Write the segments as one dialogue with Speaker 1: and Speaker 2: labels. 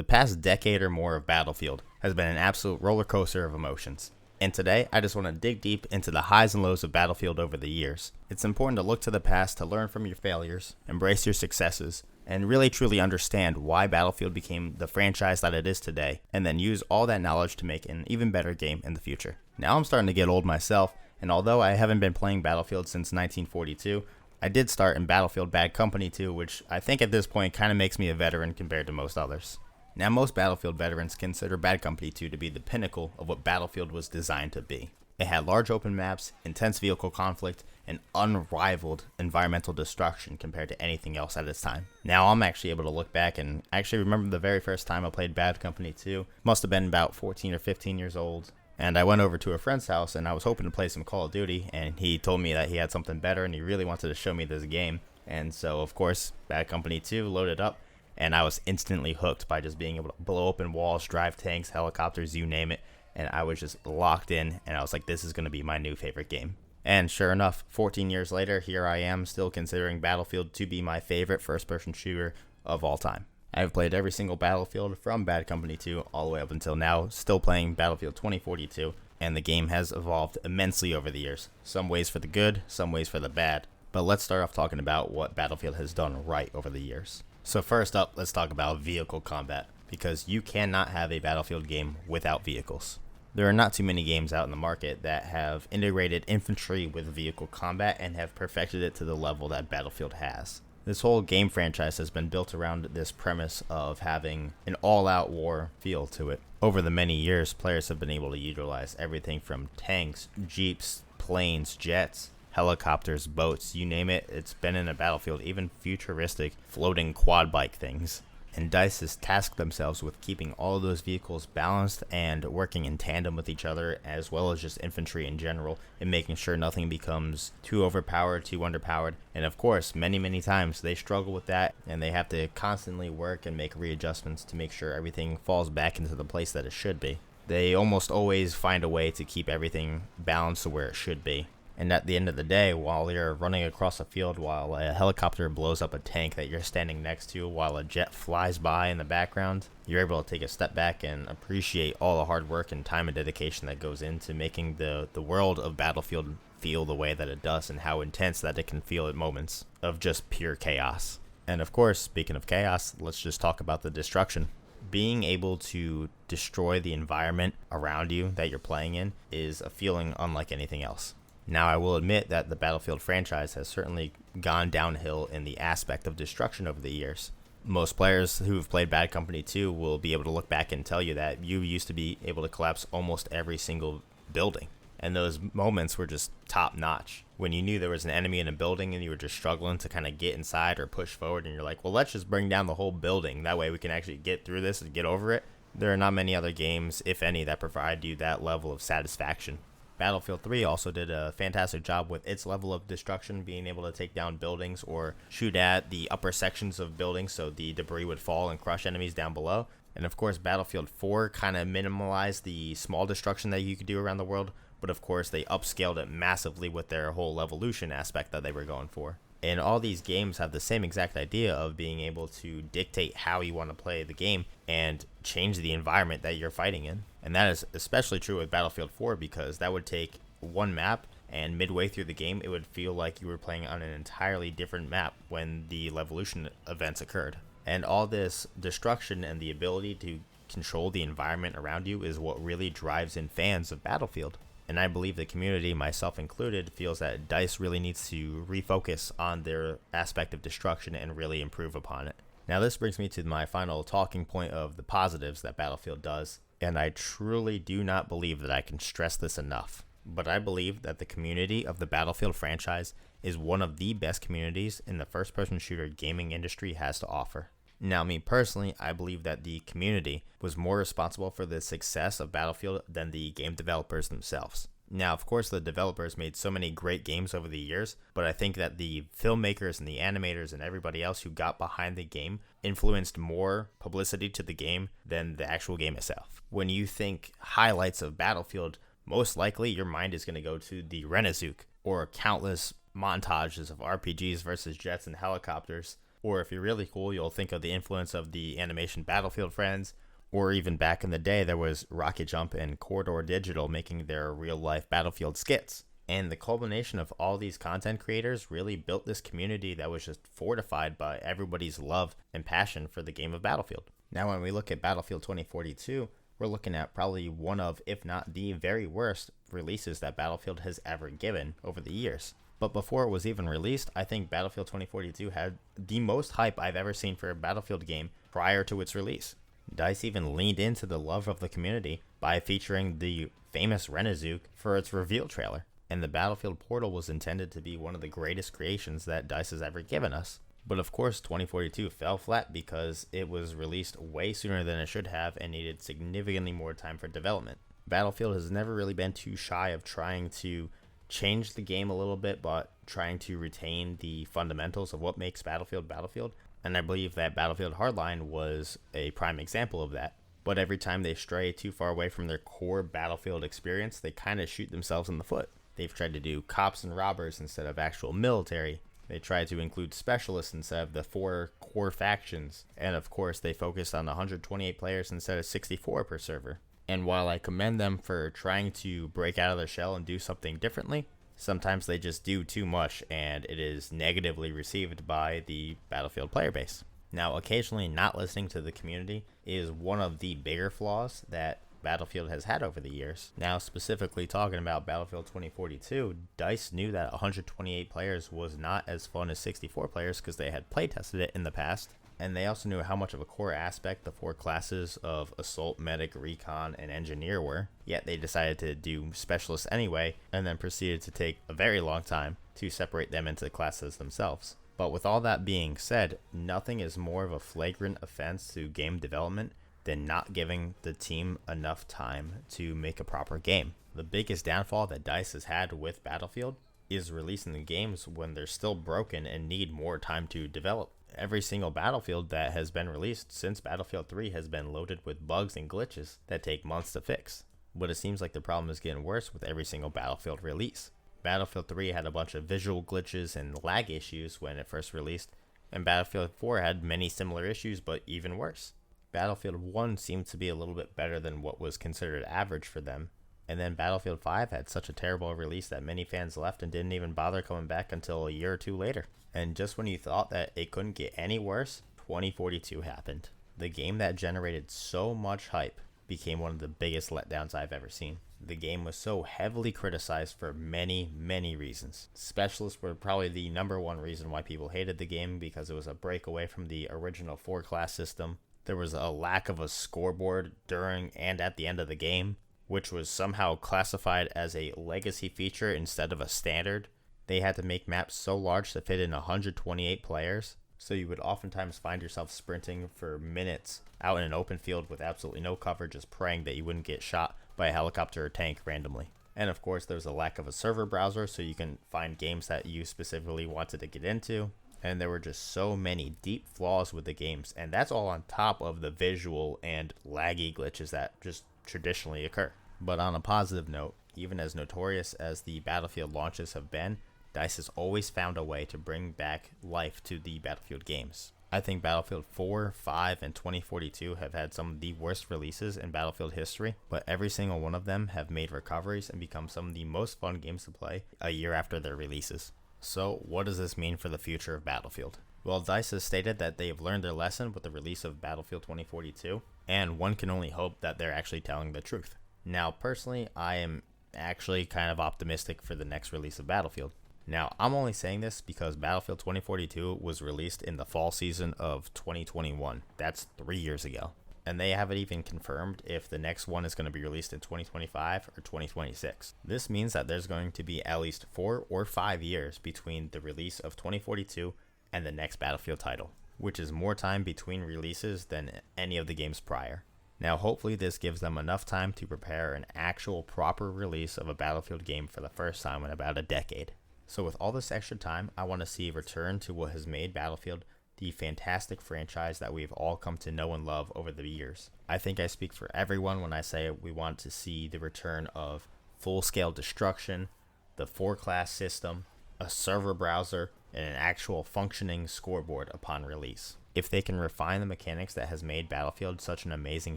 Speaker 1: The past decade or more of Battlefield has been an absolute roller coaster of emotions. And today, I just want to dig deep into the highs and lows of Battlefield over the years. It's important to look to the past to learn from your failures, embrace your successes, and really truly understand why Battlefield became the franchise that it is today, and then use all that knowledge to make an even better game in the future. Now I'm starting to get old myself, and although I haven't been playing Battlefield since 1942, I did start in Battlefield Bad Company 2, which I think at this point kind of makes me a veteran compared to most others. Now, most Battlefield veterans consider Bad Company 2 to be the pinnacle of what Battlefield was designed to be. It had large open maps, intense vehicle conflict, and unrivaled environmental destruction compared to anything else at its time. Now I'm actually able to look back and actually remember the very first time I played Bad Company 2. Must have been about 14 or 15 years old. And I went over to a friend's house and I was hoping to play some Call of Duty, and he told me that he had something better and he really wanted to show me this game. And so, of course, Bad Company 2 loaded up. And I was instantly hooked by just being able to blow open walls, drive tanks, helicopters, you name it. And I was just locked in, and I was like, this is going to be my new favorite game. And sure enough, 14 years later, here I am still considering Battlefield to be my favorite first-person shooter of all time. I've played every single Battlefield from Bad Company 2 all the way up until now, still playing Battlefield 2042. And the game has evolved immensely over the years. Some ways for the good, some ways for the bad. But let's start off talking about what Battlefield has done right over the years. So first up, let's talk about vehicle combat, because you cannot have a Battlefield game without vehicles. There are not too many games out in the market that have integrated infantry with vehicle combat and have perfected it to the level that Battlefield has. This whole game franchise has been built around this premise of having an all-out war feel to it. Over the many years, players have been able to utilize everything from tanks, jeeps, planes, jets, helicopters, boats, you name it, it's been in a Battlefield, even futuristic floating quad bike things. And DICE has tasked themselves with keeping all of those vehicles balanced and working in tandem with each other, as well as just infantry in general, and making sure nothing becomes too overpowered, too underpowered. And of course, many times they struggle with that, and they have to constantly work and make readjustments to make sure everything falls back into the place that it should be. They almost always find a way to keep everything balanced to where it should be. And at the end of the day, while you're running across a field, while a helicopter blows up a tank that you're standing next to, while a jet flies by in the background, you're able to take a step back and appreciate all the hard work and time and dedication that goes into making the world of Battlefield feel the way that it does, and how intense that it can feel at moments of just pure chaos. And of course, speaking of chaos, let's just talk about the destruction. Being able to destroy the environment around you that you're playing in is a feeling unlike anything else. Now, I will admit that the Battlefield franchise has certainly gone downhill in the aspect of destruction over the years. Most players who have played Bad Company 2 will be able to look back and tell you that you used to be able to collapse almost every single building. And those moments were just top notch. When you knew there was an enemy in a building and you were just struggling to kind of get inside or push forward, and you're like, well, let's just bring down the whole building. That way we can actually get through this and get over it. There are not many other games, if any, that provide you that level of satisfaction. Battlefield 3 also did a fantastic job with its level of destruction, being able to take down buildings or shoot at the upper sections of buildings so the debris would fall and crush enemies down below. And of course, Battlefield 4 kind of minimalized the small destruction that you could do around the world, but of course they upscaled it massively with their whole evolution aspect that they were going for. And all these games have the same exact idea of being able to dictate how you want to play the game and change the environment that you're fighting in. And that is especially true with Battlefield 4, because that would take one map, and midway through the game, it would feel like you were playing on an entirely different map when the Levolution events occurred. And all this destruction and the ability to control the environment around you is what really drives in fans of Battlefield. And I believe the community, myself included, feels that DICE really needs to refocus on their aspect of destruction and really improve upon it. Now, this brings me to my final talking point of the positives that Battlefield does. And I truly do not believe that I can stress this enough. But I believe that the community of the Battlefield franchise is one of the best communities in the first-person shooter gaming industry has to offer. Now, me personally, I believe that the community was more responsible for the success of Battlefield than the game developers themselves. Now, of course, the developers made so many great games over the years, but I think that the filmmakers and the animators and everybody else who got behind the game influenced more publicity to the game than the actual game itself. When you think highlights of Battlefield, most likely your mind is going to go to the Renaissance or countless montages of RPGs versus jets and helicopters Or if you're really cool, you'll think of the influence of the animation Battlefield friends, or even back in the day, there was Rocket Jump and Corridor Digital making their real-life Battlefield skits. And the culmination of all these content creators really built this community that was just fortified by everybody's love and passion for the game of Battlefield. Now, when we look at Battlefield 2042, we're looking at probably one of, if not the very worst releases that Battlefield has ever given over the years. But before it was even released, I think Battlefield 2042 had the most hype I've ever seen for a Battlefield game prior to its release. DICE even leaned into the love of the community by featuring the famous Renezuke for its reveal trailer. And the Battlefield portal was intended to be one of the greatest creations that DICE has ever given us. But of course, 2042 fell flat because it was released way sooner than it should have and needed significantly more time for development. Battlefield has never really been too shy of trying to change the game a little bit, but trying to retain the fundamentals of what makes Battlefield Battlefield. And I believe that Battlefield Hardline was a prime example of that. But every time they stray too far away from their core Battlefield experience, they kind of shoot themselves in the foot. They've tried to do cops and robbers instead of actual military. They tried to include specialists instead of the 4 core factions. And of course, they focused on 128 players instead of 64 per server. And while I commend them for trying to break out of their shell and do something differently, sometimes they just do too much and it is negatively received by the Battlefield player base. Now, occasionally not listening to the community is one of the bigger flaws that Battlefield has had over the years. Now, specifically talking about Battlefield 2042, DICE knew that 128 players was not as fun as 64 players because they had playtested it in the past. And they also knew how much of a core aspect the 4 classes of Assault, Medic, Recon, and Engineer were. Yet they decided to do Specialists anyway, and then proceeded to take a very long time to separate them into the classes themselves. But with all that being said, nothing is more of a flagrant offense to game development than not giving the team enough time to make a proper game. The biggest downfall that DICE has had with Battlefield is releasing the games when they're still broken and need more time to develop. Every single Battlefield that has been released since Battlefield 3 has been loaded with bugs and glitches that take months to fix. But it seems like the problem is getting worse with every single Battlefield release. Battlefield 3 had a bunch of visual glitches and lag issues when it first released, and Battlefield 4 had many similar issues but even worse. Battlefield 1 seemed to be a little bit better than what was considered average for them, and then Battlefield 5 had such a terrible release that many fans left and didn't even bother coming back until a year or two later. And just when you thought that it couldn't get any worse, 2042 happened. The game that generated so much hype became one of the biggest letdowns I've ever seen. The game was so heavily criticized for many, many reasons. Specialists were probably the number one reason why people hated the game because it was a break away from the original 4-class system. There was a lack of a scoreboard during and at the end of the game, which was somehow classified as a legacy feature instead of a standard. They had to make maps so large to fit in 128 players, so you would oftentimes find yourself sprinting for minutes out in an open field with absolutely no cover, just praying that you wouldn't get shot by a helicopter or tank randomly. And of course, there's a lack of a server browser, so you can find games that you specifically wanted to get into. And there were just so many deep flaws with the games, and that's all on top of the visual and laggy glitches that just traditionally occur. But on a positive note, even as notorious as the Battlefield launches have been, DICE has always found a way to bring back life to the Battlefield games. I think Battlefield 4, 5, and 2042 have had some of the worst releases in Battlefield history, but every single one of them have made recoveries and become some of the most fun games to play a year after their releases. So, what does this mean for the future of Battlefield? Well, DICE has stated that they have learned their lesson with the release of Battlefield 2042, and one can only hope that they're actually telling the truth. Now, personally, I am actually kind of optimistic for the next release of Battlefield. Now, I'm only saying this because Battlefield 2042 was released in the fall season of 2021. That's 3 years ago. And they haven't even confirmed if the next one is going to be released in 2025 or 2026. This means that there's going to be at least 4 or 5 years between the release of 2042 and the next Battlefield title, which is more time between releases than any of the games prior. Now, hopefully this gives them enough time to prepare an actual proper release of a Battlefield game for the first time in about a decade. So with all this extra time, I want to see a return to what has made Battlefield the fantastic franchise that we've all come to know and love over the years. I think I speak for everyone when I say we want to see the return of full-scale destruction, the 4-class system, a server browser, and an actual functioning scoreboard upon release. If they can refine the mechanics that has made Battlefield such an amazing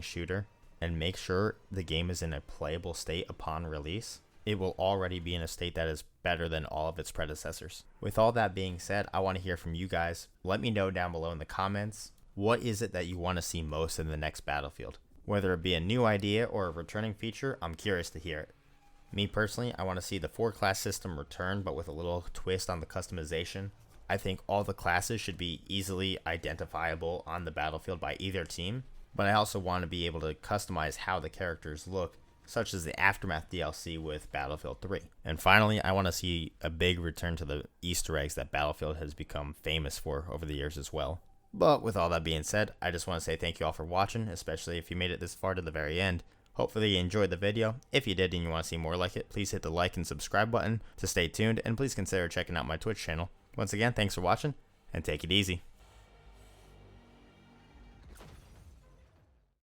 Speaker 1: shooter and make sure the game is in a playable state upon release, it will already be in a state that is better than all of its predecessors. With all that being said, I want to hear from you guys. Let me know down below in the comments, what is it that you want to see most in the next Battlefield? Whether it be a new idea or a returning feature, I'm curious to hear it. Me personally, I want to see the 4-class system return, but with a little twist on the customization. I think all the classes should be easily identifiable on the Battlefield by either team, but I also want to be able to customize how the characters look, such as the Aftermath DLC with Battlefield 3. And finally, I want to see a big return to the Easter eggs that Battlefield has become famous for over the years as well. But with all that being said, I just want to say thank you all for watching, especially if you made it this far to the very end. Hopefully you enjoyed the video. If you did and you want to see more like it, please hit the like and subscribe button to stay tuned, and please consider checking out my Twitch channel. Once again, thanks for watching, and take it easy.